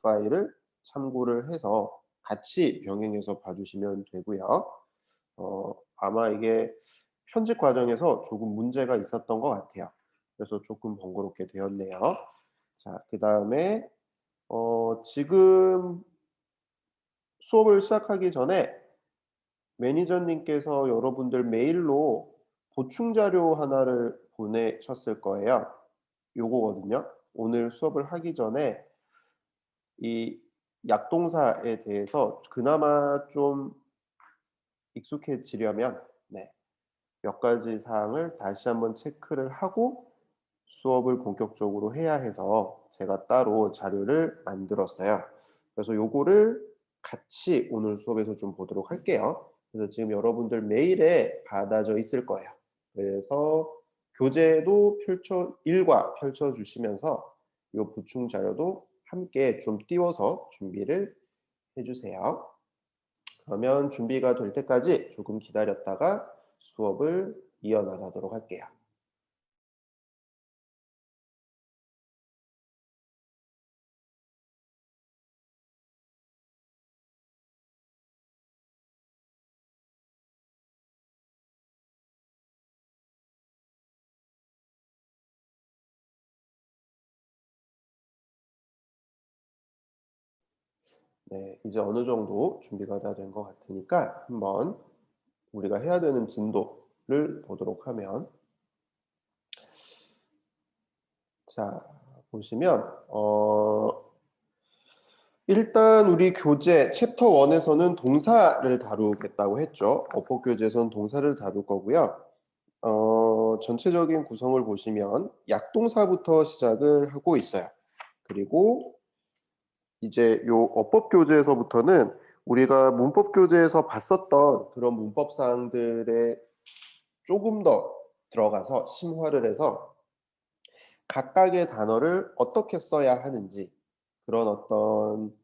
파일을 참고를 해서 같이 병행해서 봐주시면 되고요. 아마 이게 편집 과정에서 조금 문제가 있었던 것 같아요. 그래서 조금 번거롭게 되었네요. 자, 그다음에 지금 수업을 시작하기 전에 매니저님께서 여러분들 메일로 보충 자료 하나를 보내셨을 거예요. 요거거든요. 오늘 수업을 하기 전에 이 약동사에 대해서 그나마 좀 익숙해지려면 몇 가지 사항을 다시 한번 체크를 하고 수업을 본격적으로 해야 해서 제가 따로 자료를 만들었어요. 그래서 요거를 같이 오늘 수업에서 좀 보도록 할게요. 그래서 지금 여러분들 메일에 받아져 있을 거예요. 그래서 교재도 일과 펼쳐 주시면서 요 보충 자료도 함께 좀 띄워서 준비를 해 주세요. 그러면 준비가 될 때까지 조금 기다렸다가 수업을 이어나가도록 할게요. 네, 이제 어느 정도 준비가 다 된 것 같으니까 한번 우리가 해야 되는 진도를 보도록 하면, 자, 보시면 일단 우리 교재 챕터 1에서는 동사를 다루겠다고 했죠. 어법 교재에서는 동사를 다룰 거고요. 전체적인 구성을 보시면 약동사부터 시작을 하고 있어요. 그리고 이제 요 어법 교재에서부터는 우리가 문법 교재에서 봤었던 그런 문법 사항들에 조금 더 들어가서 심화를 해서 각각의 단어를 어떻게 써야 하는지, 그런 어떤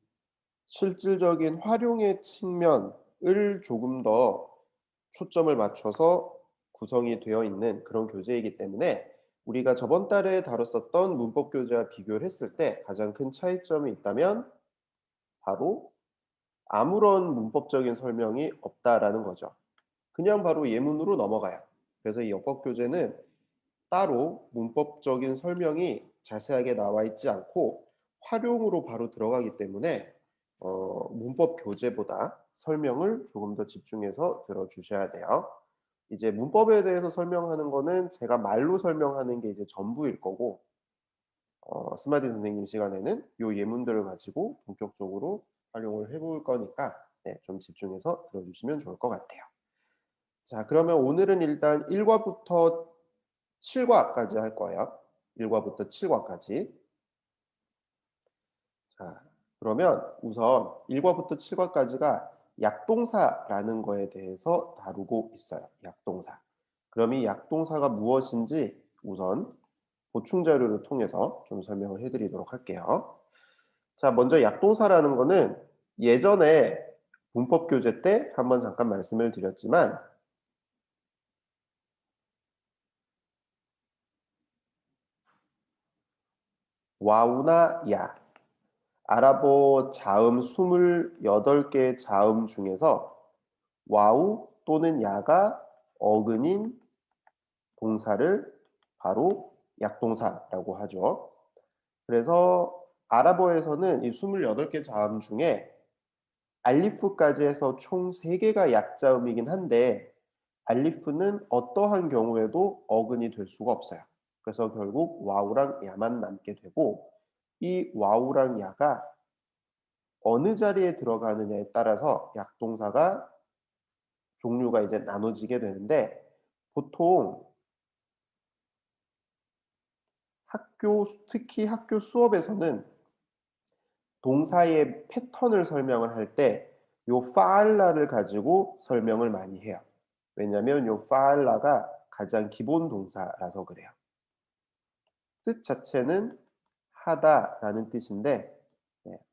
실질적인 활용의 측면을 조금 더 초점을 맞춰서 구성이 되어 있는 그런 교재이기 때문에 우리가 저번 달에 다뤘었던 문법 교재와 비교를 했을 때 가장 큰 차이점이 있다면 바로 아무런 문법적인 설명이 없다라는 거죠. 그냥 바로 예문으로 넘어가요. 그래서 이 어법 교재는 따로 문법적인 설명이 자세하게 나와 있지 않고 활용으로 바로 들어가기 때문에 문법 교재보다 설명을 조금 더 집중해서 들어주셔야 돼요. 이제 문법에 대해서 설명하는 거는 제가 말로 설명하는 게 이제 전부일 거고, 스마디 선생님 시간에는 요 예문들을 가지고 본격적으로 활용을 해볼 거니까 좀 집중해서 들어주시면 좋을 것 같아요. 자, 그러면 오늘은 일단 1과부터 7과까지 할 거예요. 1과부터 7과까지. 자, 그러면 우선 1과부터 7과까지가 약동사라는 거에 대해서 다루고 있어요. 약동사. 그럼 이 약동사가 무엇인지 우선 보충 자료를 통해서 좀 설명을 해드리도록 할게요. 자, 먼저 약동사라는 거는 예전에 문법 교재 때 한번 잠깐 말씀을 드렸지만 와우나 야, 아랍어 자음 28개의 자음 중에서 와우 또는 야가 어근인 동사를 바로 약동사라고 하죠. 그래서 아랍어에서는 이 28개 자음 중에 알리프까지 해서 총 3개가 약자음이긴 한데 알리프는 어떠한 경우에도 어근이 될 수가 없어요. 그래서 결국 와우랑 야만 남게 되고, 이 와우랑 야가 어느 자리에 들어가느냐에 따라서 약동사가 종류가 이제 나눠지게 되는데, 보통 특히 학교 수업에서는 동사의 패턴을 설명을 할 때 요 파알라를 가지고 설명을 많이 해요. 왜냐하면 요 파알라가 가장 기본 동사라서 그래요. 뜻 자체는 하다라는 뜻인데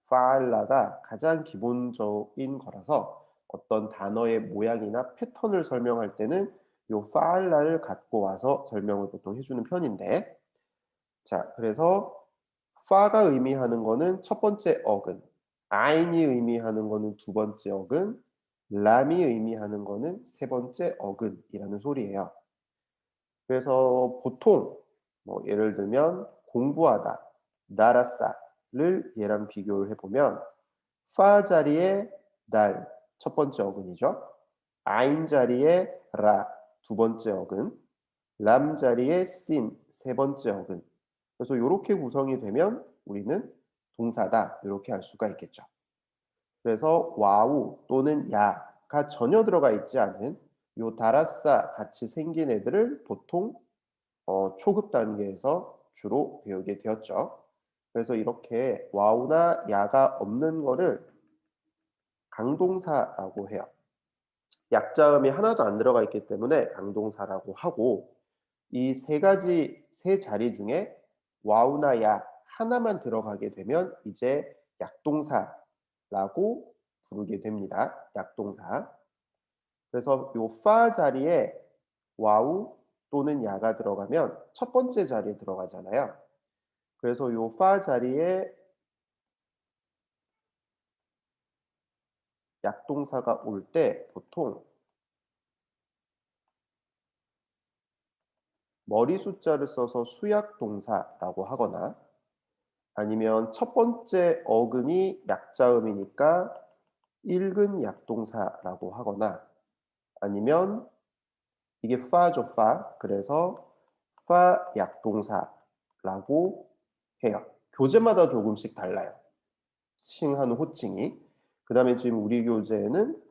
파알라가 가장 기본적인 거라서 어떤 단어의 모양이나 패턴을 설명할 때는 요 파알라를 갖고 와서 설명을 보통 해주는 편인데, 자, 그래서 파가 의미하는 거는 첫 번째 어근, 아인이 의미하는 거는 두 번째 어근, 람이 의미하는 거는 세 번째 어근이라는 소리예요. 그래서 보통 뭐 예를 들면 공부하다, 나라사를 얘랑 비교를 해보면 파 자리에 달 첫 번째 어근이죠. 아인 자리에 라 두 번째 어근, 람 자리에 신 세 번째 어근. 그래서 이렇게 구성이 되면 우리는 동사다 이렇게 할 수가 있겠죠. 그래서 와우 또는 야가 전혀 들어가 있지 않은 요 다라싸 같이 생긴 애들을 보통 초급 단계에서 주로 배우게 되었죠. 그래서 이렇게 와우나 야가 없는 거를 강동사라고 해요. 약자음이 하나도 안 들어가 있기 때문에 강동사라고 하고 이 세 자리 중에 와우나 야 하나만 들어가게 되면 이제 약동사라고 부르게 됩니다. 약동사. 그래서 요 파 자리에 와우 또는 야가 들어가면 첫 번째 자리에 들어가잖아요. 그래서 요 파 자리에 약동사가 올 때 보통 머리 숫자를 써서 수약동사라고 하거나 아니면 첫 번째 어근이 약자음이니까 일근 약동사라고 하거나 아니면 이게 파죠, 파. 그래서 파 약동사라고 해요. 교재마다 조금씩 달라요. 칭하는 호칭이. 그 다음에 지금 우리 교재에는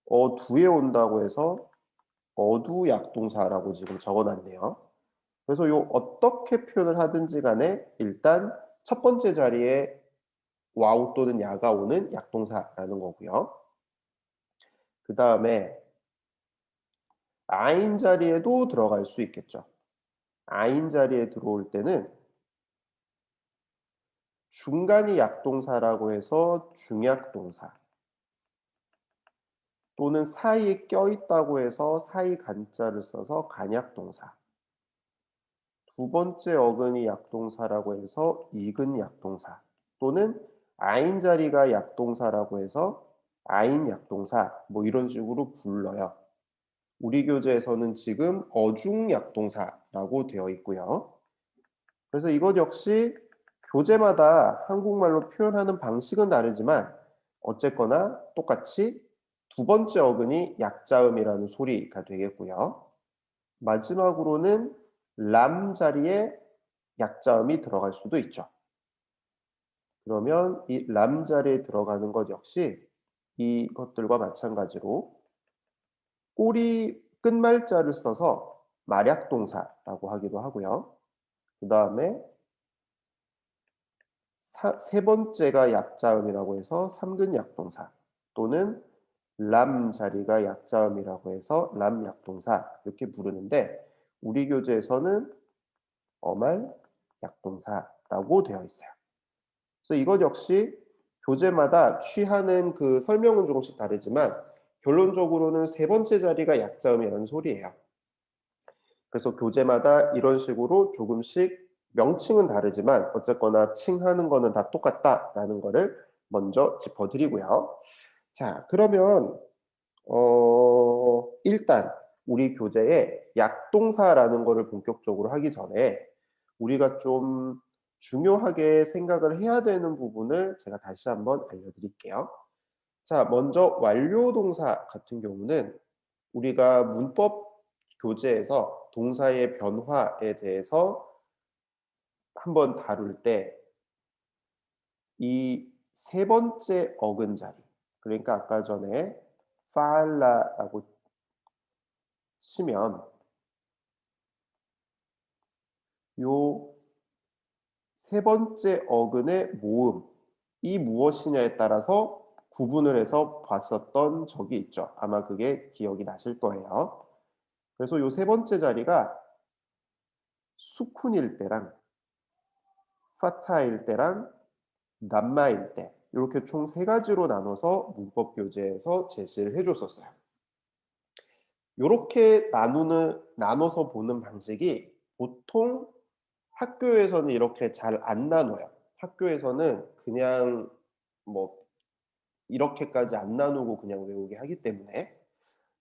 어두에 온다고 해서 어두 약동사라고 지금 적어놨네요. 그래서 요 어떻게 표현을 하든지 간에 일단 첫 번째 자리에 와우 또는 야가 오는 약동사라는 거고요. 그 다음에 아인 자리에도 들어갈 수 있겠죠. 아인 자리에 들어올 때는 중간이 약동사라고 해서 중약동사 또는 사이에 껴있다고 해서 사이 간자를 써서 간약동사 두 번째 어근이 약동사라고 해서 이근 약동사 또는 아인 자리가 약동사라고 해서 아인 약동사 뭐 이런 식으로 불러요. 우리 교재에서는 지금 어중 약동사라고 되어 있고요. 그래서 이것 역시 교재마다 한국말로 표현하는 방식은 다르지만 어쨌거나 똑같이 두 번째 어근이 약자음이라는 소리가 되겠고요. 마지막으로는 람 자리에 약자음이 들어갈 수도 있죠. 그러면 이 람 자리에 들어가는 것 역시 이것들과 마찬가지로 꼬리 끝말자를 써서 말약동사라고 하기도 하고요. 그 다음에 세 번째가 약자음이라고 해서 삼근 약동사 또는 람 자리가 약자음이라고 해서 람 약동사 이렇게 부르는데 우리 교재에서는 어말 약동사라고 되어 있어요. 그래서 이것 역시 교재마다 취하는 그 설명은 조금씩 다르지만 결론적으로는 세 번째 자리가 약자음이라는 소리예요. 그래서 교재마다 이런 식으로 조금씩 명칭은 다르지만 어쨌거나 칭하는 거는 다 똑같다라는 거를 먼저 짚어드리고요. 자, 그러면 일단 우리 교재에 약동사라는 거를 본격적으로 하기 전에 우리가 좀 중요하게 생각을 해야 되는 부분을 제가 다시 한번 알려드릴게요. 자, 먼저 완료동사 같은 경우는 우리가 문법 교재에서 동사의 변화에 대해서 한번 다룰 때 이 세 번째 어근 자리, 그러니까 아까 전에 팔라라고 치면 요 세 번째 어근의 모음이 무엇이냐에 따라서 구분을 해서 봤었던 적이 있죠. 아마 그게 기억이 나실 거예요. 그래서 요 세 번째 자리가 수쿤일 때랑 파타일 때랑 남마일 때 이렇게 총 세 가지로 나눠서 문법 교재에서 제시를 해줬었어요. 이렇게 나눠서 보는 방식이 보통 학교에서는 이렇게 잘 안 나눠요. 학교에서는 그냥 뭐 이렇게까지 안 나누고 그냥 외우게 하기 때문에.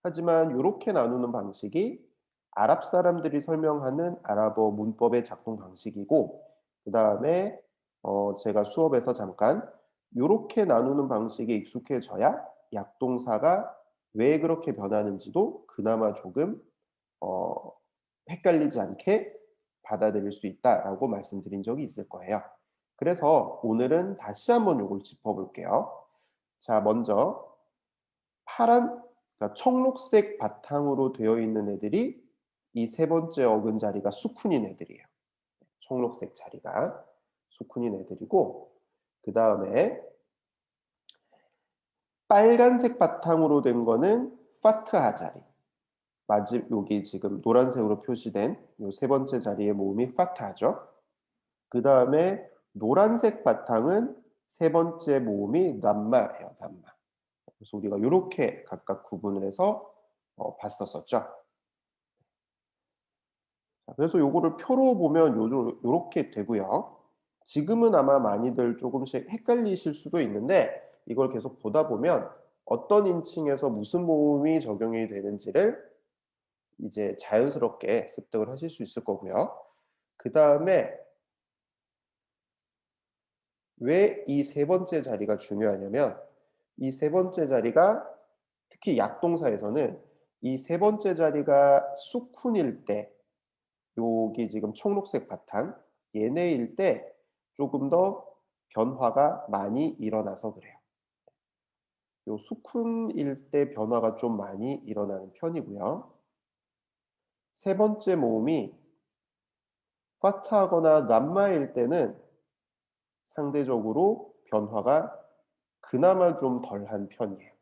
하지만 요렇게 나누는 방식이 아랍 사람들이 설명하는 아랍어 문법의 작동 방식이고, 그다음에 제가 수업에서 잠깐 요렇게 나누는 방식에 익숙해져야 약동사가 왜 그렇게 변하는지도 그나마 조금 어 헷갈리지 않게 받아들일 수 있다라고 말씀드린 적이 있을 거예요. 그래서 오늘은 다시 한번 요걸 짚어 볼게요. 자, 먼저 파란, 그러니까 청록색 바탕으로 되어 있는 애들이 이 세 번째 어근 자리가 수쿤인 애들이에요. 청록색 자리가 수쿤인 애들이고, 그 다음에 빨간색 바탕으로 된 거는 파트하 자리. 여기 지금 노란색으로 표시된 이 세 번째 자리의 모음이 파트하죠. 그 다음에 노란색 바탕은 세 번째 모음이 남마예요, 남마. 그래서 우리가 이렇게 각각 구분을 해서 봤었었죠. 그래서 요거를 표로 보면 요렇게 되고요. 지금은 아마 많이들 조금씩 헷갈리실 수도 있는데, 이걸 계속 보다 보면 어떤 인칭에서 무슨 모음이 적용이 되는지를 이제 자연스럽게 습득을 하실 수 있을 거고요. 그 다음에 왜 이 세 번째 자리가 중요하냐면, 이 세 번째 자리가 특히 약동사에서는 이 세 번째 자리가 수쿤일 때, 여기 지금 청록색 바탕, 얘네일 때 조금 더 변화가 많이 일어나서 그래요. 요 수쿤일 때 변화가 좀 많이 일어나는 편이고요. 세 번째 모음이 파트하거나 남마일 때는 상대적으로 변화가 그나마 좀 덜한 편이에요.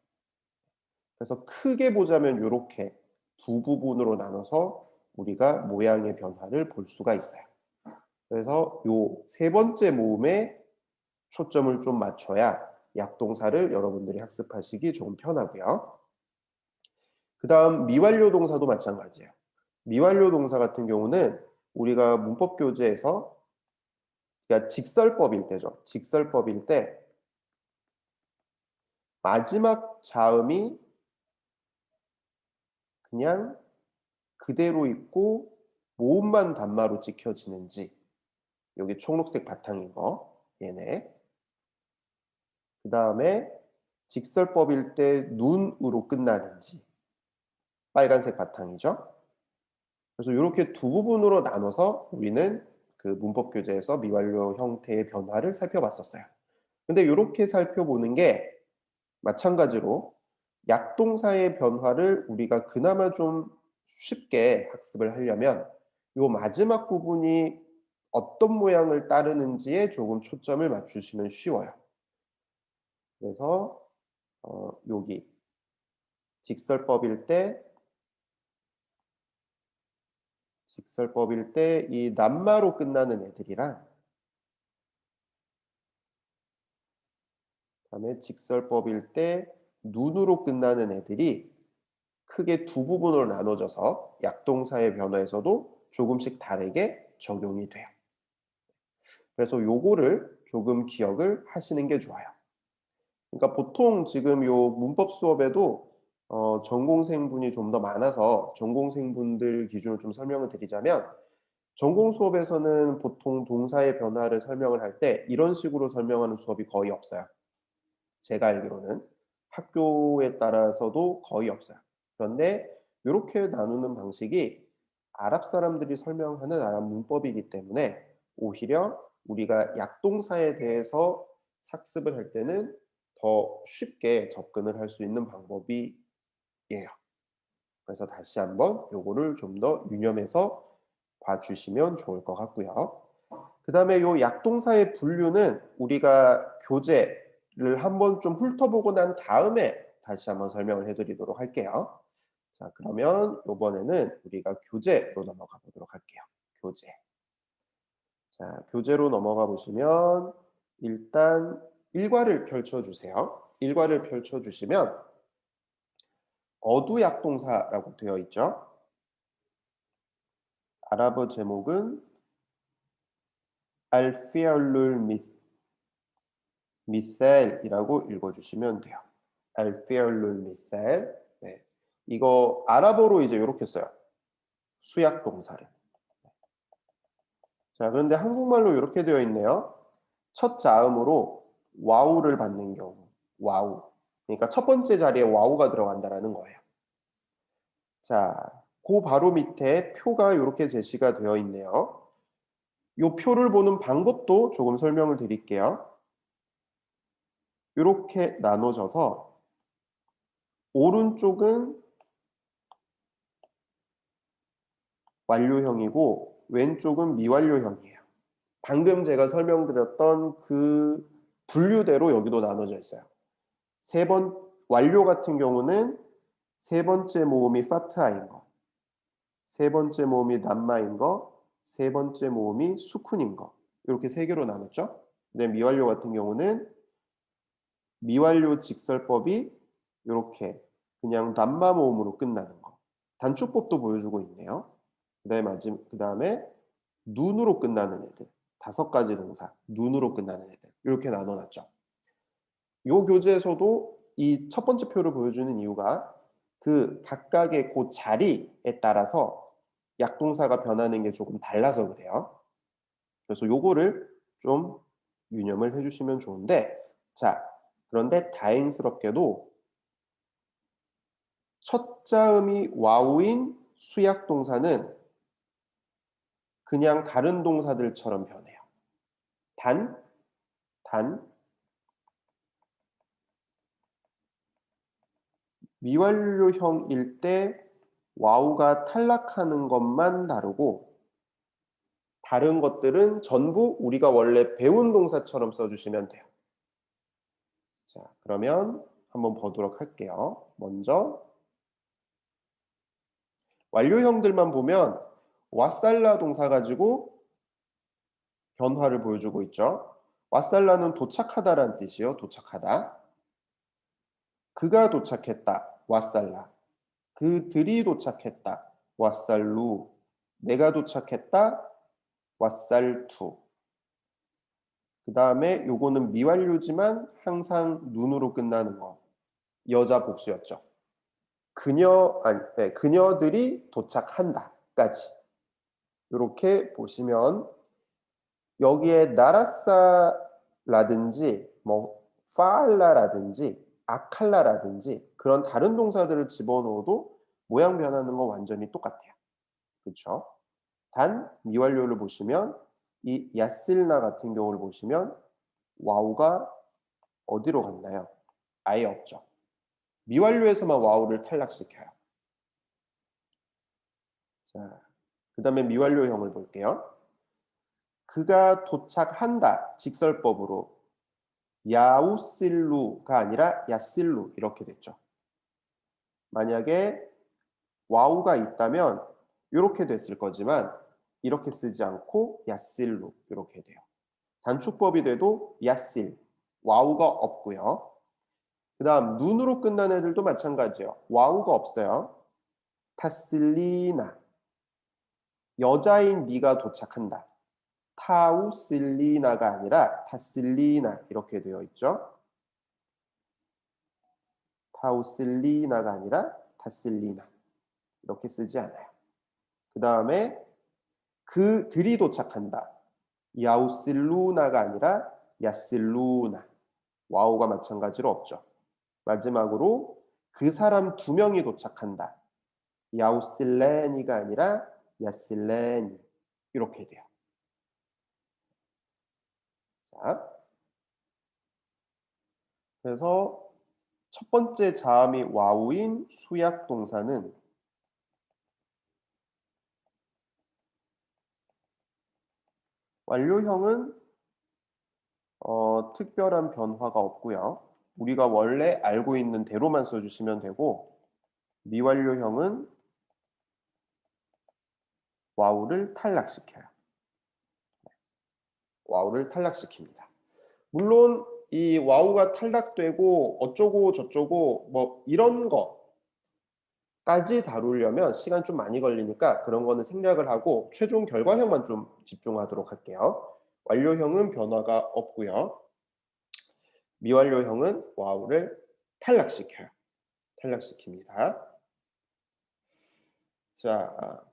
그래서 크게 보자면 이렇게 두 부분으로 나눠서 우리가 모양의 변화를 볼 수가 있어요. 그래서 요 세 번째 모음에 초점을 좀 맞춰야 약동사를 여러분들이 학습하시기 좀 편하고요. 그 다음 미완료 동사도 마찬가지예요. 미완료 동사 같은 경우는 우리가 문법 교재에서, 그러니까 직설법일 때죠. 직설법일 때 마지막 자음이 그냥 그대로 있고 모음만 단마로 찍혀지는지, 여기 초록색 바탕인 거 얘네. 그 다음에 직설법일 때 눈으로 끝나는지, 빨간색 바탕이죠. 그래서 이렇게 두 부분으로 나눠서 우리는 그 문법 교재에서 미완료 형태의 변화를 살펴봤었어요. 근데 이렇게 살펴보는 게 마찬가지로 약동사의 변화를 우리가 그나마 좀 쉽게 학습을 하려면 이 마지막 부분이 어떤 모양을 따르는지에 조금 초점을 맞추시면 쉬워요. 그래서 여기 직설법일 때 이 낱마로 끝나는 애들이랑, 그다음에 직설법일 때 눈으로 끝나는 애들이 크게 두 부분으로 나눠져서 약동사의 변화에서도 조금씩 다르게 적용이 돼요. 그래서 요거를 조금 기억을 하시는 게 좋아요. 그러니까 보통 지금 요 문법 수업에도 전공생분이 좀 더 많아서 전공생분들 기준으로 좀 설명을 드리자면, 전공 수업에서는 보통 동사의 변화를 설명을 할 때 이런 식으로 설명하는 수업이 거의 없어요. 제가 알기로는 학교에 따라서도 거의 없어요. 그런데 이렇게 나누는 방식이 아랍 사람들이 설명하는 아랍 문법이기 때문에 오히려 우리가 약동사에 대해서 학습을 할 때는 더 쉽게 접근을 할 수 있는 방법이에요. 그래서 다시 한번 요거를 좀 더 유념해서 봐주시면 좋을 것 같고요. 그 다음에 요 약동사의 분류는 우리가 교재를 한번 좀 훑어보고 난 다음에 다시 한번 설명을 해드리도록 할게요. 자, 그러면 이번에는 우리가 교재로 넘어가 보도록 할게요. 교재. 자, 교재로 넘어가 보시면 일단 일과를 펼쳐주세요. 일과를 펼쳐주시면 어두약동사라고 되어 있죠. 아랍어 제목은 알피얼룰 미셀이라고 읽어주시면 돼요. 알피얼룰 미셀. 네. 이거 아랍어로 이제 이렇게 써요. 수약 동사를. 자, 그런데 한국말로 이렇게 되어 있네요. 첫 자음으로 와우를 받는 경우. 와우. 그러니까 첫 번째 자리에 와우가 들어간다라는 거예요. 자, 그 바로 밑에 표가 이렇게 제시가 되어 있네요. 이 표를 보는 방법도 조금 설명을 드릴게요. 이렇게 나눠져서 오른쪽은 완료형이고 왼쪽은 미완료형이에요. 방금 제가 설명드렸던 그 분류대로 여기도 나눠져 있어요. 완료 같은 경우는 세 번째 모음이 파트하인 거, 세 번째 모음이 남마인 거, 세 번째 모음이 수쿤인 거, 이렇게 세 개로 나눴죠. 근데 미완료 같은 경우는 미완료 직설법이 이렇게 그냥 남마 모음으로 끝나는 거. 단축법도 보여주고 있네요. 그다음에 눈으로 끝나는 애들. 5가지 동사. 눈으로 끝나는 애들. 이렇게 나눠놨죠. 이 교재에서도 이 첫 번째 표를 보여주는 이유가 그 각각의 그 자리에 따라서 약동사가 변하는 게 조금 달라서 그래요. 그래서 요거를 좀 유념을 해주시면 좋은데, 자, 그런데 다행스럽게도 첫 자음이 와우인 수약 동사는 그냥 다른 동사들처럼 변해요. 단 미완료형일 때 와우가 탈락하는 것만 다르고 다른 것들은 전부 우리가 원래 배운 동사처럼 써주시면 돼요. 자, 그러면 한번 보도록 할게요. 먼저 완료형들만 보면 와살라 동사 가지고 변화를 보여주고 있죠. 와살라는 도착하다라는 뜻이요. 도착하다. 그가 도착했다. 와살라. 그들이 도착했다. 와살루. 내가 도착했다. 와살투. 그 다음에 요거는 미완료지만 항상 눈으로 끝나는 거. 여자 복수였죠. 그녀들이 도착한다까지. 이렇게 보시면 여기에 나라사라든지 뭐 파알라라든지 아칼라라든지 그런 다른 동사들을 집어넣어도 모양 변하는 건 완전히 똑같아요. 그렇죠? 단 미완료를 보시면 이 야실나 같은 경우를 보시면 와우가 어디로 갔나요? 아예 없죠. 미완료에서만 와우를 탈락시켜요. 자, 그 다음에 미완료형을 볼게요. 그가 도착한다. 직설법으로 야우실루가 아니라 야실루 이렇게 됐죠. 만약에 와우가 있다면 이렇게 됐을 거지만 이렇게 쓰지 않고 야실루 이렇게 돼요. 단축법이 돼도 야실, 와우가 없고요. 그 다음 눈으로 끝난 애들도 마찬가지예요. 와우가 없어요. 타실리나, 여자인 네가 도착한다. 타우실리나가 아니라 타실리나 이렇게 되어 있죠. 타우실리나가 아니라 타실리나 이렇게 쓰지 않아요. 그 다음에 그들이 도착한다. 야우실루나가 아니라 야실루나. 와우가 마찬가지로 없죠. 마지막으로 그 사람 2명이 도착한다. 야우실레니가 아니라 야실레니 이렇게 돼요. 자, 그래서 첫 번째 자음이 와우인 수약 동사는 완료형은 특별한 변화가 없고요. 우리가 원래 알고 있는 대로만 써주시면 되고 미완료형은 와우를 탈락시켜요. 와우를 탈락시킵니다. 물론 이 와우가 탈락되고 어쩌고 저쩌고 뭐 이런 거까지 다루려면 시간 좀 많이 걸리니까 그런 거는 생략을 하고 최종 결과형만 좀 집중하도록 할게요. 완료형은 변화가 없고요. 미완료형은 와우를 탈락시켜요. 탈락시킵니다. 자,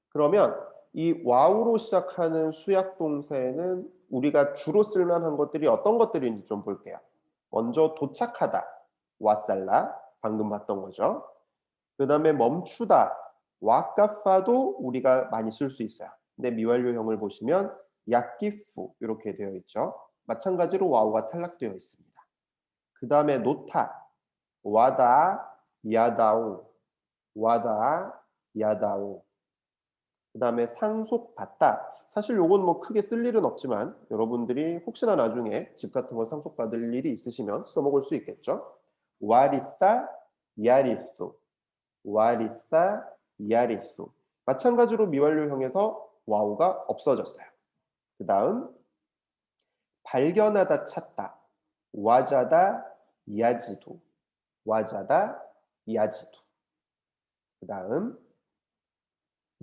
그러면 이 와우로 시작하는 수약 동사에는 우리가 주로 쓸만한 것들이 어떤 것들인지 좀 볼게요. 먼저 도착하다, 와살라, 방금 봤던 거죠. 그 다음에 멈추다, 와카파도 우리가 많이 쓸 수 있어요. 근데 미완료형을 보시면 야끼푸 이렇게 되어 있죠. 마찬가지로 와우가 탈락되어 있습니다. 그 다음에 놓다, 와다, 야다오, 와다, 야다오. 그 다음에 상속받다. 사실 요건 뭐 크게 쓸 일은 없지만 여러분들이 혹시나 나중에 집 같은 거 상속받을 일이 있으시면 써먹을 수 있겠죠. 와리사, 야리수, 와리사, 야리수. 마찬가지로 미완료형에서 와우가 없어졌어요. 그 다음 발견하다, 찾다. 와자다, 야지도, 와자다, 야지도. 그 다음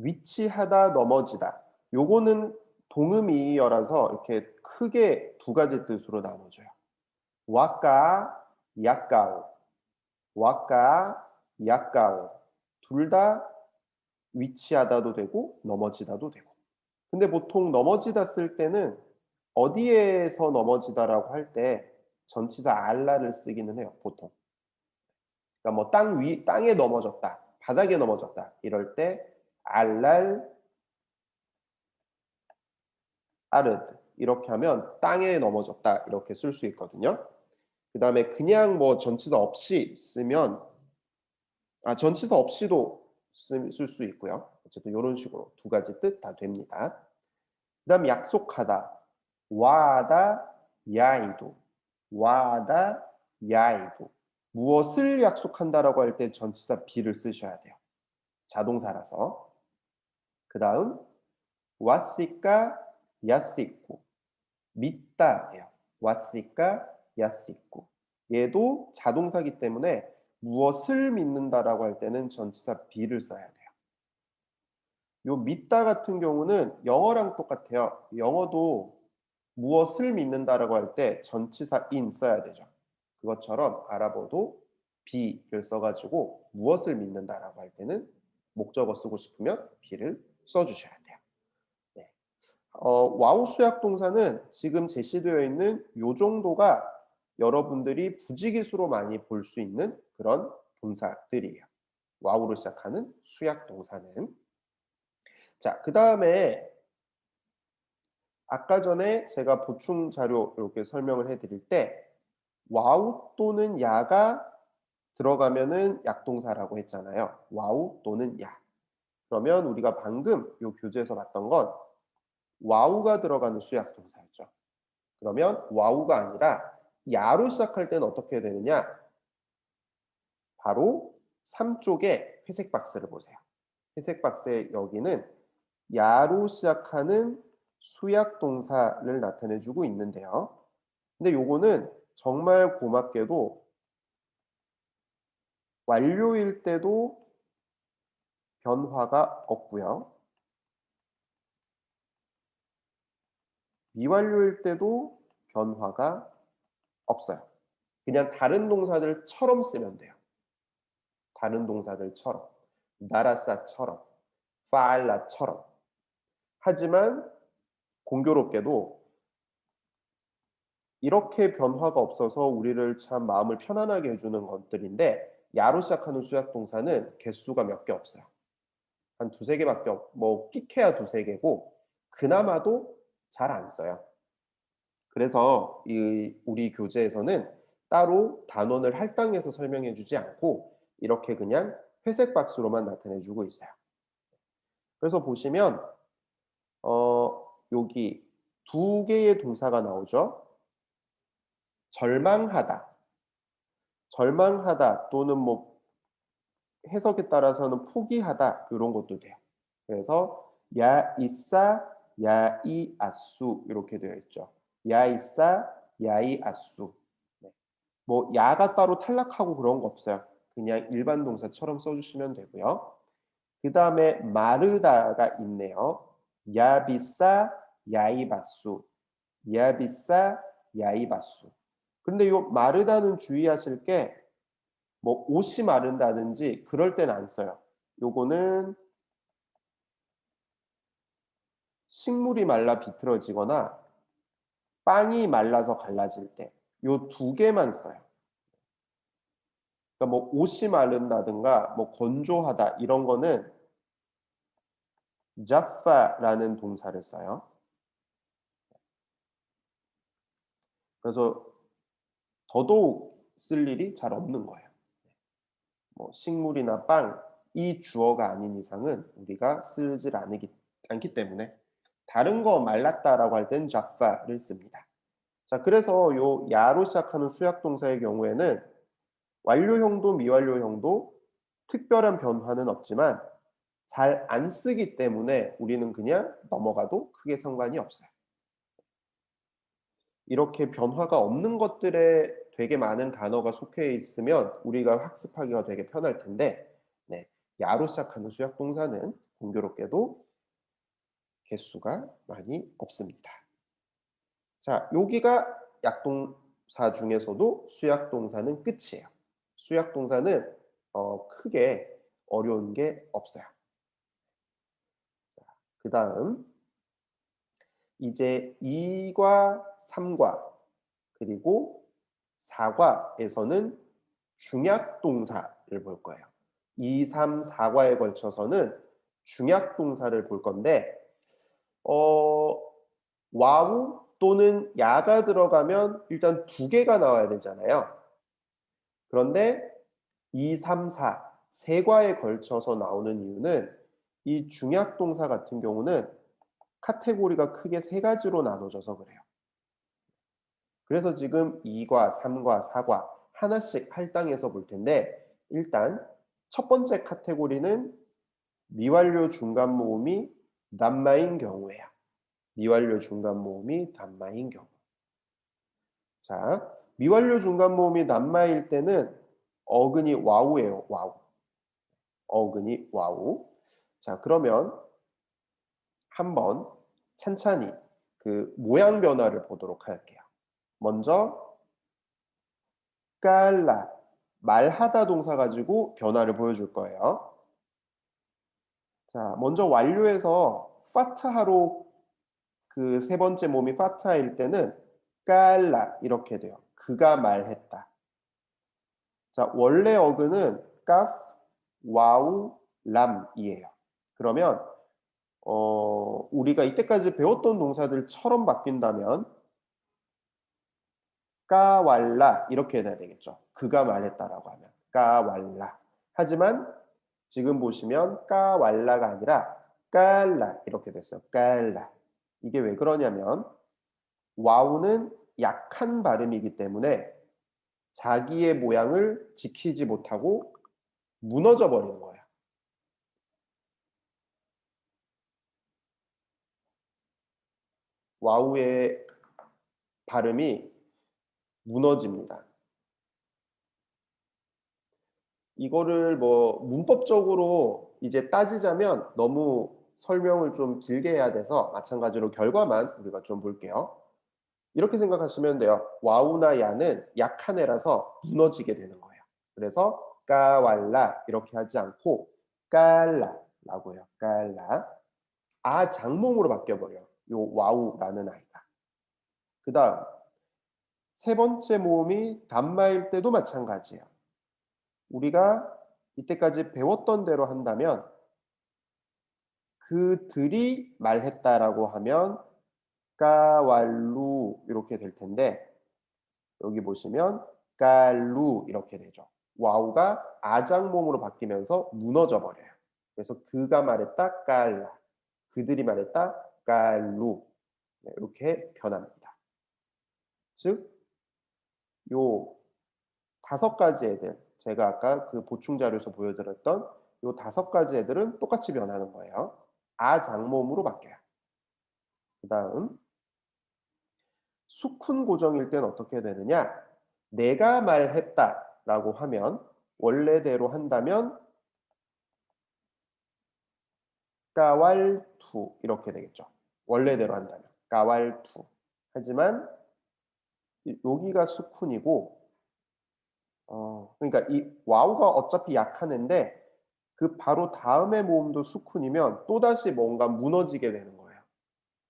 위치하다, 넘어지다. 요거는 동음이어라서 이렇게 크게 두 가지 뜻으로 나눠져요. 와까, 약가오, 와까, 약가오. 둘 다 위치하다도 되고 넘어지다도 되고. 근데 보통 넘어지다 쓸 때는 어디에서 넘어지다라고 할 때 전치사 알라를 쓰기는 해요, 보통. 그러니까 뭐 땅에 넘어졌다, 바닥에 넘어졌다 이럴 때 알랄 아르드 이렇게 하면 땅에 넘어졌다 이렇게 쓸 수 있거든요. 그 다음에 그냥 뭐 전치사 없이 쓰면 전치사 없이도 쓸 수 있고요. 어쨌든 이런 식으로 두 가지 뜻 다 됩니다. 그 다음 약속하다, 와다, 야이도, 와다, 야이도. 무엇을 약속한다라고 할 때 전치사 비를 쓰셔야 돼요. 자동사라서. 그 다음 와시까, 야시고. 믿다예요. 왔으니까 야스있고. 얘도 자동사기 때문에 무엇을 믿는다라고 할 때는 전치사 be를 써야 돼요. 요 믿다 같은 경우는 영어랑 똑같아요. 영어도 무엇을 믿는다라고 할 때 전치사 in 써야 되죠. 그것처럼 아랍어도 be를 써가지고 무엇을 믿는다라고 할 때는 목적어 쓰고 싶으면 be를 써주셔야 돼요. 네. 와우 수약 동사는 지금 제시되어 있는 요 정도가 여러분들이 부지기수로 많이 볼 수 있는 그런 동사들이에요. 와우로 시작하는 수약 동사는. 자, 그 다음에 아까 전에 제가 보충 자료 이렇게 설명을 해드릴 때 와우 또는 야가 들어가면은 약동사라고 했잖아요. 와우 또는 야. 그러면 우리가 방금 요 교재에서 봤던 건 와우가 들어가는 수약 동사였죠. 그러면 와우가 아니라 야로 시작할 때는 어떻게 되느냐? 바로 3쪽에 회색 박스를 보세요. 회색 박스의 여기는 야로 시작하는 수약 동사를 나타내주고 있는데요. 근데 요거는 정말 고맙게도 완료일 때도 변화가 없고요. 미완료일 때도 변화가 없어요. 그냥 다른 동사들처럼 쓰면 돼요. 다른 동사들처럼. 나라사처럼. 파알라처럼. 하지만 공교롭게도 이렇게 변화가 없어서 우리를 참 마음을 편안하게 해주는 것들인데 야로 시작하는 수약 동사는 개수가 몇 개 없어요. 한 두세 개밖에 뭐 끼케야 두세 개고 그나마도 잘 안 써요. 그래서 우리 교재에서는 따로 단원을 할당해서 설명해 주지 않고 이렇게 그냥 회색 박스로만 나타내 주고 있어요. 그래서 보시면 여기 두 개의 동사가 나오죠. 절망하다, 절망하다 또는 뭐 해석에 따라서는 포기하다 이런 것도 돼요. 그래서 야이사, 야이아수 이렇게 되어 있죠. 야이사, 야이아수. 네. 뭐 야가 따로 탈락하고 그런 거 없어요. 그냥 일반 동사처럼 써주시면 되고요. 그 다음에 마르다가 있네요. 야비싸 야이바수. 야비싸 야이바수. 근데 요 마르다는 주의하실 게 뭐 옷이 마른다든지 그럴 땐 안 써요. 요거는 식물이 말라 비틀어지거나 빵이 말라서 갈라질 때 요 두 개만 써요. 그러니까 뭐 옷이 마른다든가 뭐 건조하다 이런 거는 자파라는 동사를 써요. 그래서 더더욱 쓸 일이 잘 없는 거예요. 뭐 식물이나 빵, 이 주어가 아닌 이상은 우리가 쓰질 않기 때문에 다른 거 말랐다라고 할 땐 자파를 씁니다. 자, 그래서 요 야로 시작하는 수약 동사의 경우에는 완료형도 미완료형도 특별한 변화는 없지만 잘 안 쓰기 때문에 우리는 그냥 넘어가도 크게 상관이 없어요. 이렇게 변화가 없는 것들에 되게 많은 단어가 속해 있으면 우리가 학습하기가 되게 편할 텐데, 네, 야로 시작하는 수약 동사는 공교롭게도 개수가 많이 없습니다. 자, 여기가 약동사 중에서도 수약 동사는 끝이에요. 수약 동사는 크게 어려운 게 없어요. 그 다음 이제 2과 3과 그리고 4과에서는 중약동사를 볼 거예요. 2, 3, 4과에 걸쳐서는 중약동사를 볼 건데 어, 와우 또는 야가 들어가면 일단 두 개가 나와야 되잖아요. 그런데 2, 3, 4, 세 과에 걸쳐서 나오는 이유는 이 중약동사 같은 경우는 카테고리가 크게 세 가지로 나눠져서 그래요. 그래서 지금 2과 3과 4과 하나씩 할당해서 볼 텐데 일단 첫 번째 카테고리는 미완료 중간 모음이 단마인 경우예요. 미완료 중간 모음이 단마인 경우. 자, 미완료 중간 모음이 단마일 때는 어근이 와우예요. 와우. 어근이 와우. 자, 그러면 한번 찬찬히 그 모양 변화를 보도록 할게요. 먼저 깔라 말하다 동사 가지고 변화를 보여줄 거예요. 자, 먼저 완료해서 파트하로 그 세 번째 몸이 파트하일 때는 깔라 이렇게 돼요. 그가 말했다. 자, 원래 어근은 까프, 와우, 람이에요. 그러면 우리가 이때까지 배웠던 동사들처럼 바뀐다면 까왈라 이렇게 돼야 되겠죠. 그가 말했다라고 하면 까왈라. 하지만 지금 보시면 까왈라가 아니라 깔라 이렇게 됐어요. 깔라. 이게 왜 그러냐면 와우는 약한 발음이기 때문에 자기의 모양을 지키지 못하고 무너져 버리는 거예요. 와우의 발음이 무너집니다. 이거를 뭐 문법적으로 이제 따지자면 너무 설명을 좀 길게 해야 돼서 마찬가지로 결과만 우리가 좀 볼게요. 이렇게 생각하시면 돼요. 와우나 야는 약한 애라서 무너지게 되는 거예요. 그래서 까왈라 이렇게 하지 않고 깔라라고 해요. 깔라. 아 장몽으로 바뀌어버려요. 요 와우라는 아이가. 그 다음 세 번째 모음이 단마일 때도 마찬가지예요. 우리가 이때까지 배웠던 대로 한다면 그들이 말했다라고 하면 까왈루 이렇게 될 텐데 여기 보시면 깔루 이렇게 되죠. 와우가 아장몽으로 바뀌면서 무너져 버려요. 그래서 그가 말했다 깔라, 그들이 말했다 깔루 네, 이렇게 변합니다. 즉, 요 5가지 애들 제가 아까 그 보충 자료에서 보여드렸던 요 5가지 애들은 똑같이 변하는 거예요. 아장몸으로 바뀌어요. 그 다음 수쿤 고정일 때는 어떻게 되느냐? 내가 말했다라고 하면 원래대로 한다면 까왈투 이렇게 되겠죠. 원래대로 한다면 까왈투. 하지만 여기가 수쿤이고 그러니까 이 와우가 어차피 약하는데 그 바로 다음에 모음도 수쿤이면 또다시 뭔가 무너지게 되는 거예요.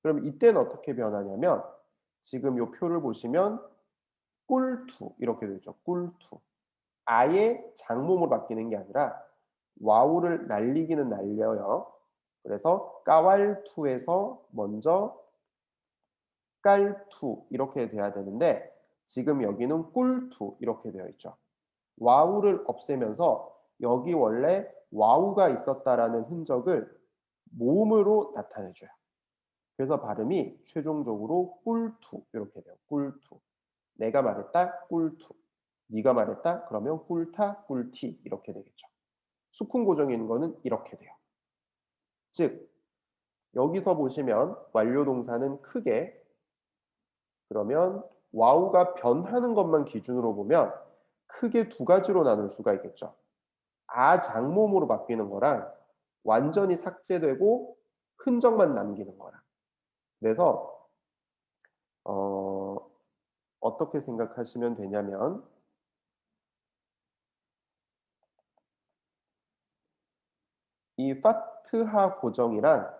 그럼 이때는 어떻게 변하냐면 지금 요 표를 보시면 꿀투 이렇게 되죠. 꿀투. 아예 장모음으로 바뀌는 게 아니라 와우를 날리기는 날려요. 그래서 까왈투에서 먼저 깔투 이렇게 돼야 되는데 지금 여기는 꿀투 이렇게 되어 있죠. 와우를 없애면서 여기 원래 와우가 있었다라는 흔적을 모음으로 나타내줘요. 그래서 발음이 최종적으로 꿀투 이렇게 돼요. 꿀투. 내가 말했다 꿀투. 네가 말했다 그러면 꿀타 꿀티 이렇게 되겠죠. 수쿵 고정인 거는 이렇게 돼요. 즉 여기서 보시면 완료 동사는 크게 그러면 와우가 변하는 것만 기준으로 보면 크게 두 가지로 나눌 수가 있겠죠. 아 장모음으로 바뀌는 거랑 완전히 삭제되고 흔적만 남기는 거랑. 그래서 어떻게 생각하시면 되냐면 이 파트하 고정이랑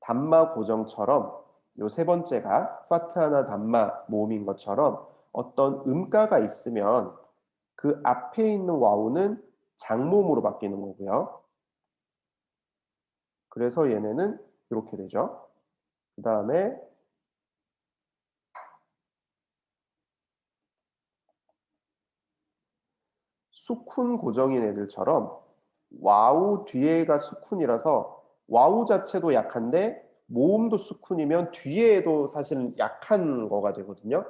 담마 고정처럼 요 세 번째가 파트하나 담마 모음인 것처럼 어떤 음가가 있으면 그 앞에 있는 와우는 장모음으로 바뀌는 거고요. 그래서 얘네는 이렇게 되죠. 그 다음에 수쿤 고정인 애들처럼 와우 뒤에가 수쿤이라서 와우 자체도 약한데 모음도 수쿤이면 뒤에도 사실은 약한 거가 되거든요.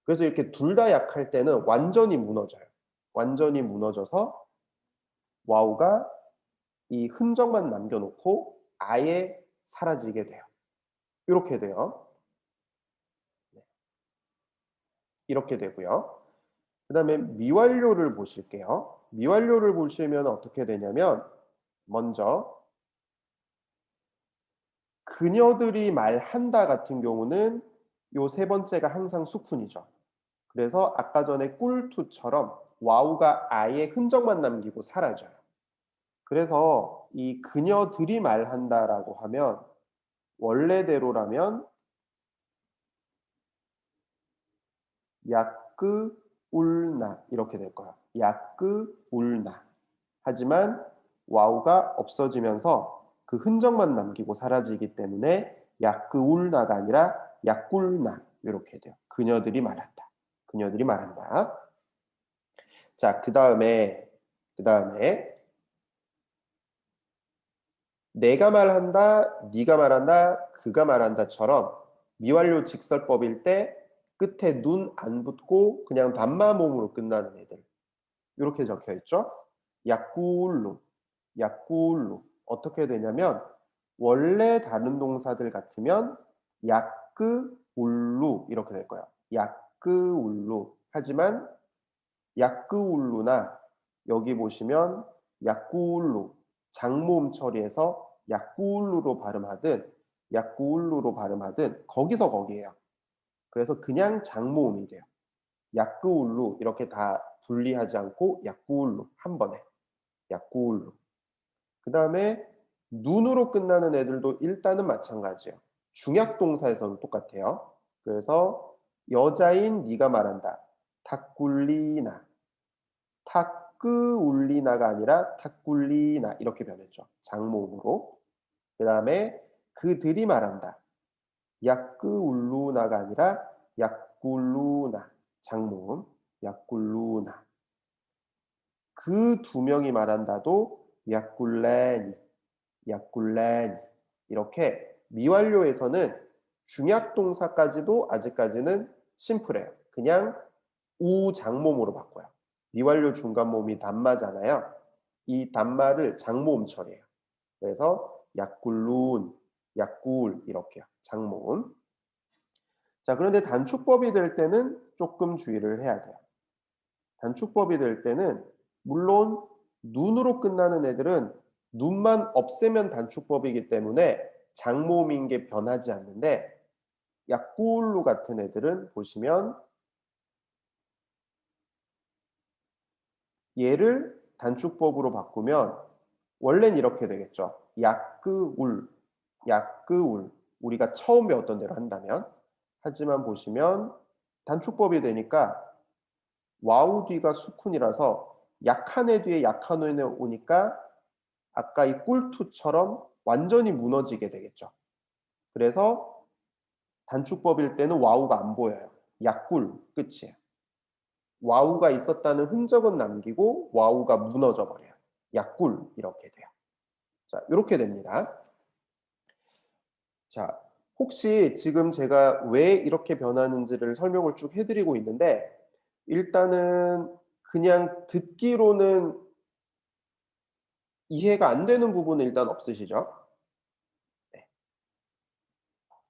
그래서 이렇게 둘 다 약할 때는 완전히 무너져요. 완전히 무너져서 와우가 이 흔적만 남겨놓고 아예 사라지게 돼요. 이렇게 돼요. 이렇게 되고요. 그 다음에 미완료를 보실게요. 미완료를 보시면 어떻게 되냐면 먼저 그녀들이 말한다 같은 경우는 요 세 번째가 항상 수쿤이죠. 그래서 아까 전에 꿀투처럼 와우가 아예 흔적만 남기고 사라져요. 그래서 이 그녀들이 말한다라고 하면 원래대로라면 야끄 울나 이렇게 될 거야. 야끄 울나. 하지만 와우가 없어지면서 그 흔적만 남기고 사라지기 때문에 야끄 울나가 아니라 야꿀나 이렇게 돼요. 그녀들이 말한다. 그녀들이 말한다. 자, 그 다음에 내가 말한다, 네가 말한다, 그가 말한다처럼 미완료 직설법일 때 끝에 눈 안 붙고 그냥 단마모음으로 끝나는 애들 이렇게 적혀 있죠. 야꿀루, 야꿀루 어떻게 되냐면 원래 다른 동사들 같으면 야끄 울루 이렇게 될 거예요. 야끄 울루 하지만 야끄 울루나 여기 보시면 야꾸울루 장모음 처리해서 야꾸울루로 발음하든 야꾸울루로 발음하든 거기서 거기에요. 그래서 그냥 장모음이 돼요. 야끄울루 이렇게 다 분리하지 않고 야꾸울루 한 번에 야꾸울루. 그 다음에 눈으로 끝나는 애들도 일단은 마찬가지예요. 중약 동사에서는 똑같아요. 그래서 여자인 네가 말한다. 탁굴리나 타끄 울리나가 아니라 탁굴리나 이렇게 변했죠. 장모음으로. 그 다음에 그들이 말한다. 야끄 울루나가 아니라 약굴루나 장모음 약굴루나. 그 두 명이 말한다도 약굴레니 약굴레니 이렇게 미완료에서는 중약동사까지도 아직까지는 심플해요. 그냥 우 장모음으로 바꿔요. 미완료 중간모음이 단마잖아요. 이 단마를 장모음 처리해요. 그래서 약굴룬, 약굴 이렇게요. 장모음. 자, 그런데 단축법이 될 때는 조금 주의를 해야 돼요. 단축법이 될 때는 물론 눈으로 끝나는 애들은 눈만 없애면 단축법이기 때문에 장모음인 게 변하지 않는데 약꿀루 같은 애들은 보시면 얘를 단축법으로 바꾸면 원래는 이렇게 되겠죠. 약그울, 약그울. 우리가 처음 배웠던 대로 한다면. 하지만 보시면 단축법이 되니까 와우 뒤가 수쿤이라서 약한 애 뒤에 약한 애 오니까 아까 이 꿀투처럼 완전히 무너지게 되겠죠. 그래서 단축법일 때는 와우가 안 보여요. 약꿀 끝이에요. 와우가 있었다는 흔적은 남기고 와우가 무너져 버려요. 약꿀 이렇게 돼요. 자, 이렇게 됩니다. 자, 혹시 지금 제가 왜 이렇게 변하는지를 설명을 쭉 해드리고 있는데 일단은 그냥 듣기로는 이해가 안 되는 부분은 일단 없으시죠? 네.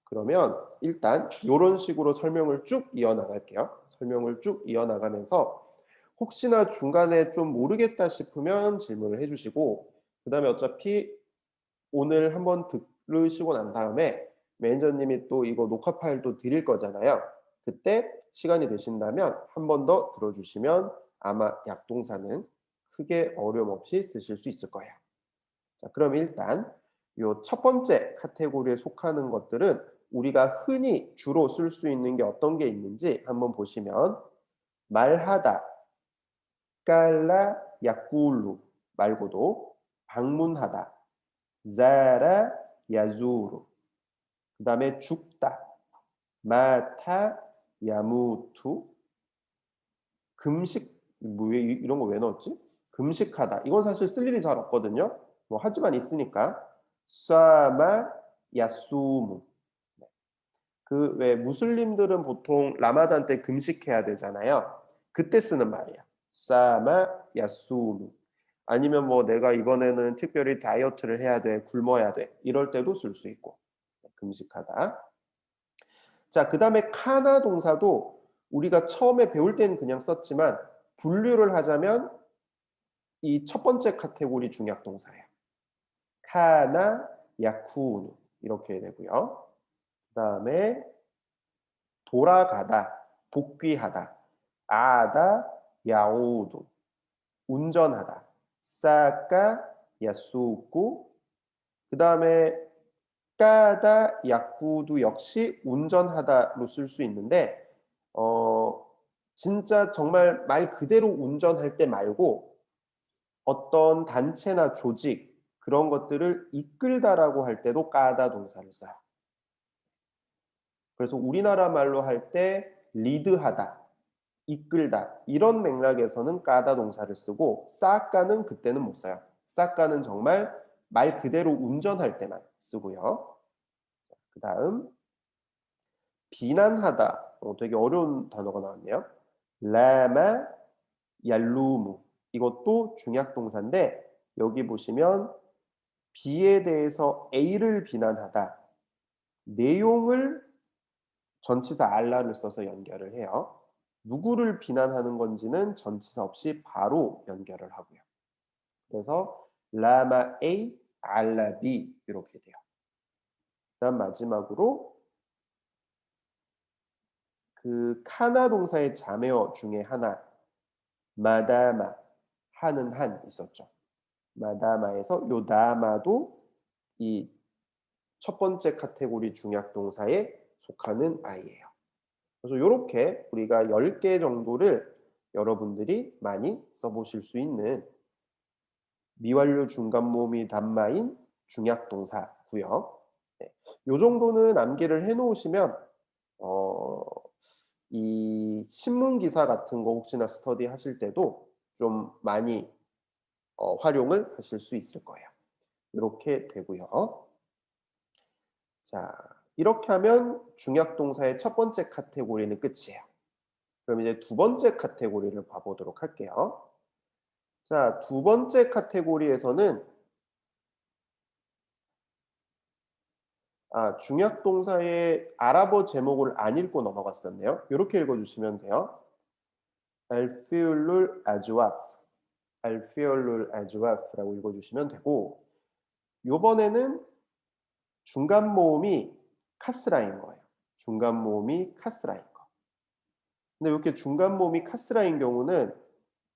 그러면 일단 이런 식으로 설명을 쭉 이어나갈게요. 설명을 쭉 이어나가면서 혹시나 중간에 좀 모르겠다 싶으면 질문을 해주시고 그 다음에 어차피 오늘 한번 들으시고 난 다음에 매니저님이 또 이거 녹화 파일도 드릴 거잖아요. 그때 시간이 되신다면 한 번 더 들어주시면 아마 약동사는 크게 어려움 없이 쓰실 수 있을 거예요. 자, 그럼 일단 요 첫 번째 카테고리에 속하는 것들은 우리가 흔히 주로 쓸 수 있는 게 어떤 게 있는지 한번 보시면 말하다, 깔라, 야꿀루 말고도 방문하다, 자라, 야주루 그 다음에 죽다, 마타, 야무투 금식, 뭐 이런 거 왜 넣었지? 금식하다. 이건 사실 쓸 일이 잘 없거든요. 뭐 하지만 있으니까. 쏴마, 야수무. 그 왜 무슬림들은 보통 라마단 때 금식해야 되잖아요. 그때 쓰는 말이야. 쏴마, 야수무. 아니면 뭐 내가 이번에는 특별히 다이어트를 해야 돼, 굶어야 돼. 이럴 때도 쓸 수 있고. 금식하다. 자, 그 다음에 카나 동사도 우리가 처음에 배울 때는 그냥 썼지만 분류를 하자면 이 첫 번째 카테고리 중약 동사예요. 카나, 야쿠누 이렇게 되고요. 그 다음에 돌아가다, 복귀하다, 아다, 야우두 운전하다, 싸까, 야수쿠 그 다음에 까다, 야쿠두 역시 운전하다로 쓸 수 있는데 진짜 정말 말 그대로 운전할 때 말고 어떤 단체나 조직 그런 것들을 이끌다라고 할 때도 까다 동사를 써요. 그래서 우리나라 말로 할 때 리드하다, 이끌다 이런 맥락에서는 까다 동사를 쓰고 싸까는 그때는 못 써요. 싸까는 정말 말 그대로 운전할 때만 쓰고요. 그 다음 비난하다. 되게 어려운 단어가 나왔네요. 라마 얄루무 이것도 중약 동사인데 여기 보시면 B에 대해서 A를 비난하다. 내용을 전치사 알라를 써서 연결을 해요. 누구를 비난하는 건지는 전치사 없이 바로 연결을 하고요. 그래서 라마 A, 알라 B 이렇게 돼요. 그다음 마지막으로 그 카나 동사의 자매어 중에 하나 마다마 하는 한 있었죠. 마다마에서 요 다마도 이 첫 번째 카테고리 중약 동사에 속하는 아이예요. 그래서 이렇게 우리가 10개 정도를 여러분들이 많이 써보실 수 있는 미완료 중간모음이 단마인 중약 동사고요. 네. 요 정도는 암기를 해놓으시면 어, 이 신문 기사 같은 거 혹시나 스터디 하실 때도 좀 많이 활용을 하실 수 있을 거예요. 이렇게 되고요. 자, 이렇게 하면 중약 동사의 첫 번째 카테고리는 끝이에요. 그럼 이제 두 번째 카테고리를 봐보도록 할게요. 자, 두 번째 카테고리에서는 중약 동사의 아랍어 제목을 안 읽고 넘어갔었네요. 이렇게 읽어주시면 돼요. 알피울룰 아즈와프, 알피울룰 아즈와프라고 읽어주시면 되고 요번에는 중간 모음이 카스라인 거예요. 중간 모음이 카스라인 거. 근데 이렇게 중간 모음이 카스라인 경우는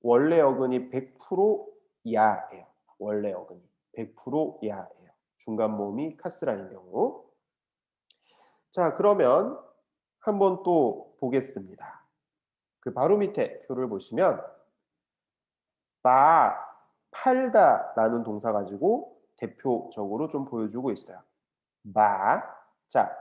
원래 어근이 100% 야예요. 원래 어근이 100% 야예요. 중간 모음이 카스라인 경우. 자, 그러면 한번 또 보겠습니다. 그 바로 밑에 표를 보시면 바, 팔다라는 동사 가지고 대표적으로 좀 보여주고 있어요. 바. 자,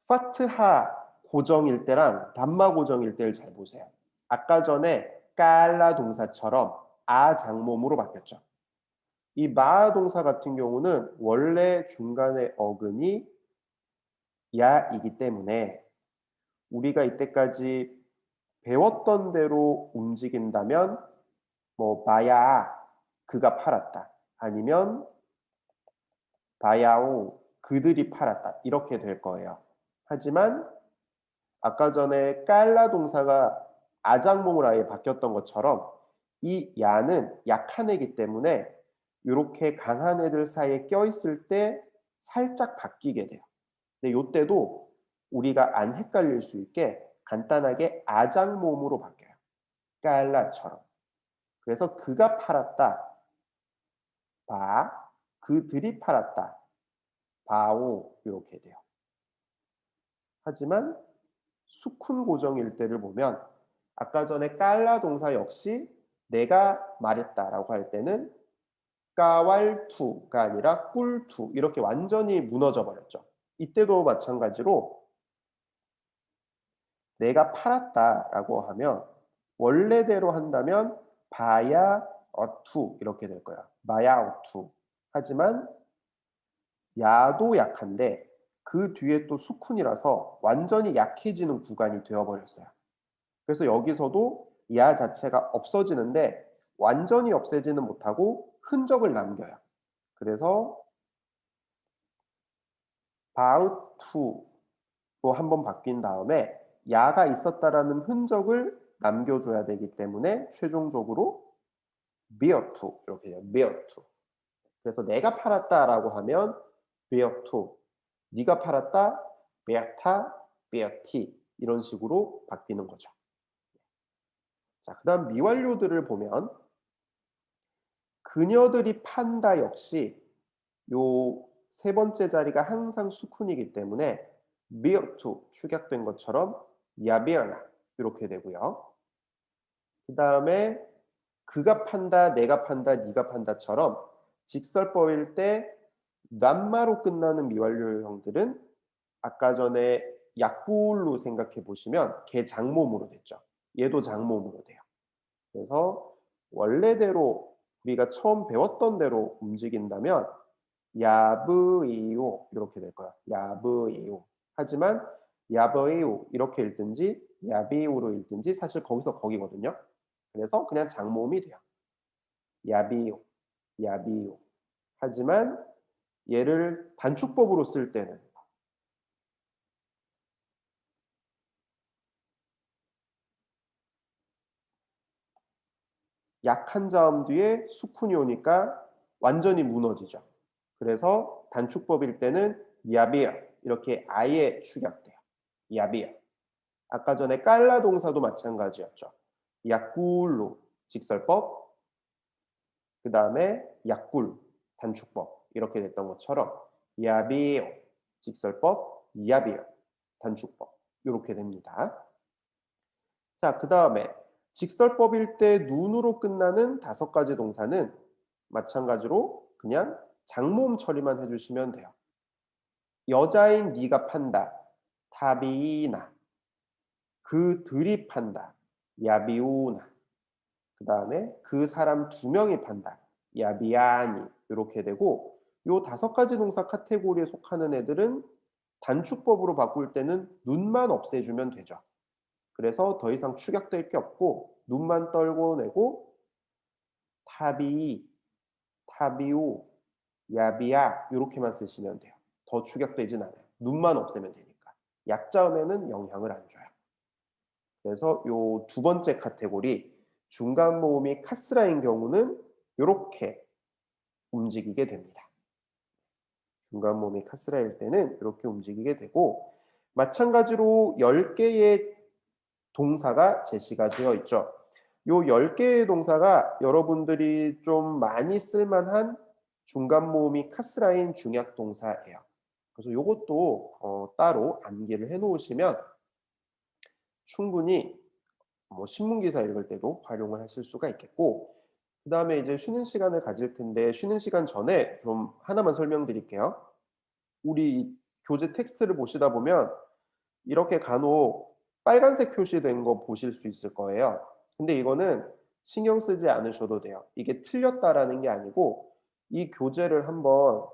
파트하 고정일 때랑 단마 고정일 때를 잘 보세요. 아까 전에 깔라 동사처럼 아 장모음으로 바뀌었죠. 이 마 동사 같은 경우는 원래 중간에 어근이 야이기 때문에 우리가 이때까지 배웠던 대로 움직인다면 뭐 바야 그가 팔았다 아니면 바야오 그들이 팔았다 이렇게 될 거예요. 하지만 아까 전에 깔라 동사가 아장몽으로 아예 바뀌었던 것처럼 이 야는 약한 애기 때문에 이렇게 강한 애들 사이에 껴있을 때 살짝 바뀌게 돼요. 근데 이때도 우리가 안 헷갈릴 수 있게 간단하게 아장모음으로 바뀌어요. 깔라처럼. 그래서 그가 팔았다. 바. 그들이 팔았다. 바오. 이렇게 돼요. 하지만 수쿤 고정일 때를 보면 아까 전에 깔라 동사 역시 내가 말했다라고 할 때는 까왈투가 아니라 꿀투 이렇게 완전히 무너져 버렸죠. 이때도 마찬가지로 내가 팔았다라고 하면 원래대로 한다면 바야 어투 이렇게 될 거야. 바야 어투. 하지만 야도 약한데 그 뒤에 또 수쿤이라서 완전히 약해지는 구간이 되어버렸어요. 그래서 여기서도 야 자체가 없어지는데 완전히 없애지는 못하고 흔적을 남겨요. 그래서 바우투로 한번 바뀐 다음에 야가 있었다라는 흔적을 남겨줘야 되기 때문에 최종적으로 비어투 이렇게 돼요. 비어투. 그래서 내가 팔았다라고 하면 비어투, 네가 팔았다 베타, 베어티 이런 식으로 바뀌는 거죠. 자, 그다음 미완료들을 보면 그녀들이 판다 역시 요 세 번째 자리가 항상 수쿤이기 때문에 비어투 축약된 것처럼 야비어나 이렇게 되고요. 그 다음에 그가 판다, 내가 판다, 네가 판다처럼 직설법일 때 낱마로 끝나는 미완료형들은 아까 전에 약불로 생각해 보시면 걔 장모음으로 됐죠. 얘도 장모음으로 돼요. 그래서 원래대로 우리가 처음 배웠던 대로 움직인다면 야브이오 이렇게 될 거야. 야브이오. 하지만 야브이오 이렇게 읽든지 야비오로 읽든지 사실 거기서 거기거든요. 그래서 그냥 장모음이 돼요. 야비오, 야비오. 하지만 얘를 단축법으로 쓸 때는 약한 자음 뒤에 수쿤이 오니까 완전히 무너지죠. 그래서 단축법일 때는 야비어 이렇게 아예 축약돼요. 야비어. 아까 전에 깔라 동사도 마찬가지였죠. 약굴로 직설법, 그 다음에 약굴 단축법 이렇게 됐던 것처럼 야비어 직설법, 야비어 단축법 이렇게 됩니다. 자, 그 다음에 직설법일 때 눈으로 끝나는 5가지 동사는 마찬가지로 그냥 장모음 처리만 해주시면 돼요. 여자인 네가 판다, 타비나. 그들이 판다, 야비우나. 그 다음에 그 사람 2명이 판다, 야비아니. 이렇게 되고 요 5가지 동사 카테고리에 속하는 애들은 단축법으로 바꿀 때는 눈만 없애주면 되죠. 그래서 더 이상 축약될 게 없고 눈만 떨고 내고 타비, 타비오, 야비야 이렇게만 쓰시면 돼요. 더 축약되진 않아요. 눈만 없애면 되니까. 약자음에는 영향을 안 줘요. 그래서 요 2번째 카테고리 중간 모음이 카스라인 경우는 이렇게 움직이게 됩니다. 중간 몸이 카스라일 때는 이렇게 움직이게 되고, 마찬가지로 10개의 동사가 제시가 되어 있죠. 요 10개의 동사가 여러분들이 좀 많이 쓸만한 중간 모음이 카스라인 중약 동사예요. 그래서 요것도 따로 암기를 해 놓으시면 충분히 뭐 신문기사 읽을 때도 활용을 하실 수가 있겠고, 그다음에 이제 쉬는 시간을 가질 텐데 쉬는 시간 전에 좀 하나만 설명드릴게요. 우리 이 교재 텍스트를 보시다 보면 이렇게 간혹 빨간색 표시된 거 보실 수 있을 거예요. 근데 이거는 신경 쓰지 않으셔도 돼요. 이게 틀렸다라는 게 아니고 이 교재를 한번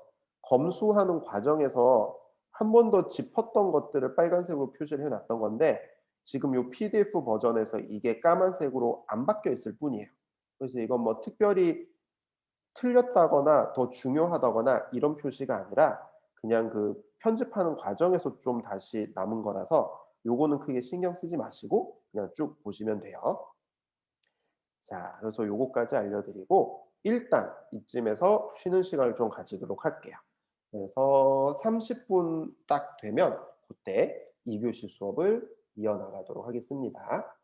검수하는 과정에서 한 번 더 짚었던 것들을 빨간색으로 표시를 해 놨던 건데, 지금 요 PDF 버전에서 이게 까만색으로 안 바뀌어 있을 뿐이에요. 그래서 이건 뭐 특별히 틀렸다거나 더 중요하다거나 이런 표시가 아니라 그냥 그 편집하는 과정에서 좀 다시 남은 거라서 요거는 크게 신경 쓰지 마시고 그냥 쭉 보시면 돼요. 자, 그래서 요거까지 알려드리고 일단 이쯤에서 쉬는 시간을 좀 가지도록 할게요. 그래서 30분 딱 되면 그때 2교시 수업을 이어나가도록 하겠습니다.